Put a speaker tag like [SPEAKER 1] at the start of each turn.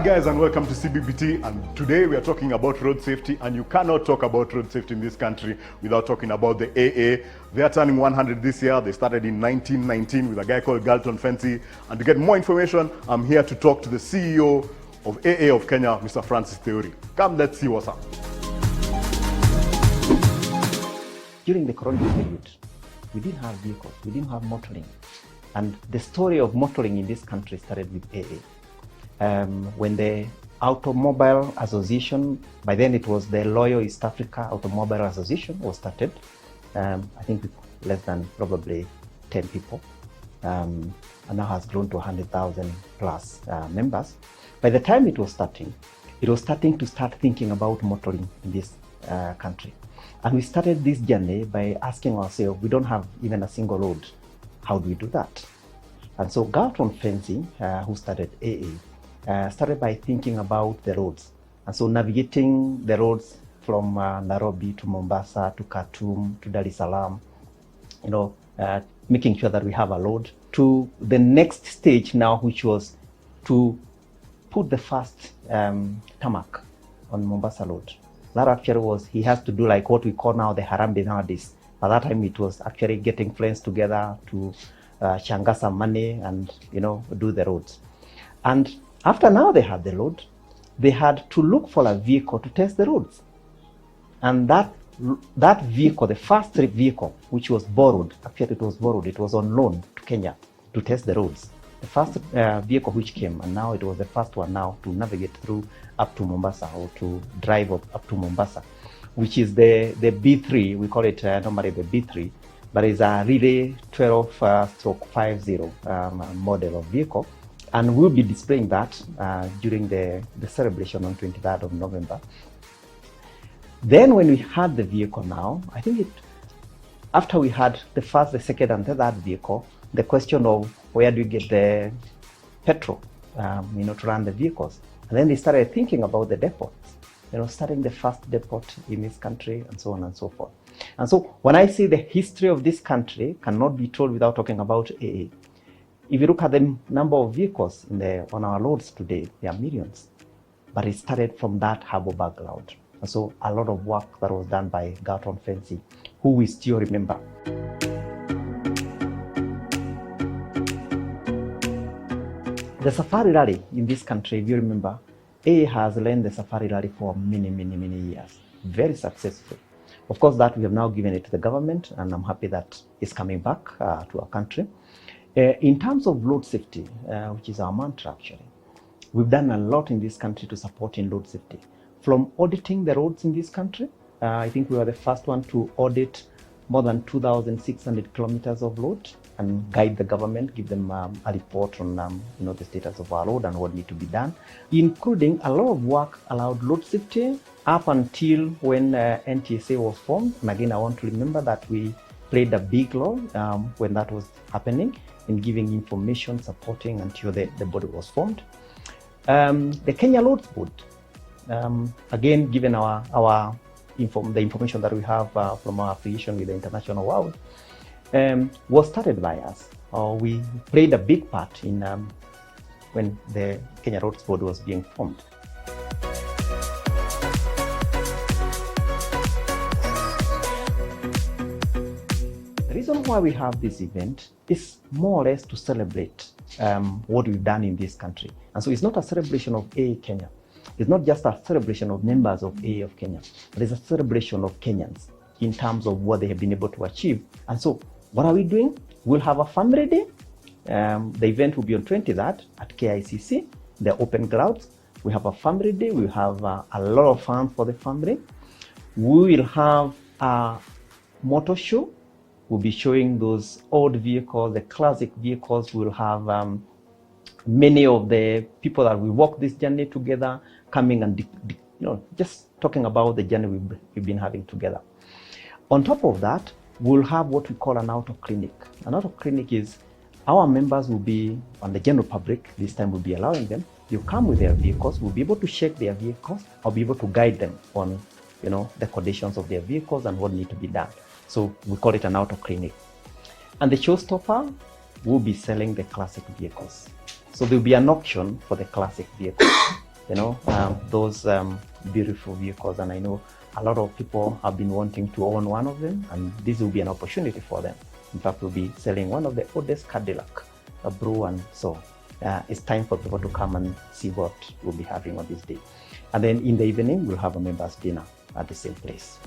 [SPEAKER 1] guys, and welcome to CBBT, and today we are talking about road safety, and you cannot talk about road safety in this country without talking about the AA. They are turning 100 this year. They started in 1919 with a guy called Galton Fancy, and to get more information, I'm here to talk to the CEO of AA of Kenya, Mr. Francis Theuri. Come, let's see what's up.
[SPEAKER 2] During the colonial period, we didn't have vehicles, we didn't have motoring, and the story of motoring in this country started with AA. When the Automobile Association, by then it was the Loyal East Africa Automobile Association, was started. I think with less than probably 10 people, and now has grown to 100,000 plus members. By the time it was starting to thinking about motoring in this country. And we started this journey by asking ourselves, we don't have even a single road. How do we do that? And so Galton Fancy, who started AA, started by thinking about the roads. And so navigating the roads from Nairobi to Mombasa to Khartoum to Dar es Salaam, making sure that we have a road, to the next stage now, which was to put the first tarmac on Mombasa Road. That actually was, he has to do like what we call now the Harambee nowadays. By that time it was actually getting friends together to shanga some money and do the roads. And after now they had the road, they had to look for a vehicle to test the roads. And that vehicle, the first vehicle, which was borrowed, actually it was borrowed, it was on loan to Kenya to test the roads. The first vehicle which came, and now it was the first one now to navigate through up to Mombasa, or to drive up to Mombasa, which is the B3, we call it normally the B3, but it's a really 12-50 model of vehicle. And we'll be displaying that during the celebration on 23rd of November. Then when we had the vehicle now, I think after we had the first, the second and the third vehicle, the question of where do we get the petrol, to run the vehicles. And then they started thinking about the depots, starting the first depot in this country and so on and so forth. And so when I say the history of this country cannot be told without talking about AA. If you look at the number of vehicles on our roads today, there are millions. But it started from that harbour background. And so a lot of work that was done by Galton Fancy, who we still remember. The Safari Rally in this country, if you remember, AA has led the Safari Rally for many, many, many years. Very successful. Of course, that we have now given it to the government, and I'm happy that it's coming back to our country. In terms of road safety, which is our mantra actually, we've done a lot in this country to support in road safety. From auditing the roads in this country, I think we were the first one to audit more than 2,600 kilometers of road and guide the government, give them a report on the status of our road and what needs to be done, including a lot of work allowed road safety up until when NTSA was formed. And again, I want to remember that we played a big role when that was happening, in giving information, supporting until the body was formed. The Kenya Roads Board, again, given the information that we have from our affiliation with the international world, was started by us. We played a big part in when the Kenya Roads Board was being formed. The reason why we have this event is more or less to celebrate what we've done in this country. And so it's not a celebration of AA Kenya. It's not just a celebration of members of AA of Kenya, but it's a celebration of Kenyans in terms of what they have been able to achieve. And so what are we doing? We'll have a family day. The event will be on 23rd at KICC, the open grounds. We have a family day. We have a lot of fun for the family. We will have a motor show. We'll be showing those old vehicles, the classic vehicles. We'll have many of the people that we walk this journey together coming and just talking about the journey we've been having together. On top of that, we'll have what we call an auto clinic. An auto clinic is our members will be, and the general public, this time we'll be allowing them, you come with their vehicles, we'll be able to check their vehicles, I'll be able to guide them on the conditions of their vehicles and what needs to be done. So we call it an auto clinic. And the showstopper will be selling the classic vehicles. So there'll be an auction for the classic vehicles. those beautiful vehicles. And I know a lot of people have been wanting to own one of them, and this will be an opportunity for them. In fact, we'll be selling one of the oldest Cadillac, a blue one. So it's time for people to come and see what we'll be having on this day. And then in the evening, we'll have a members' dinner at the same place.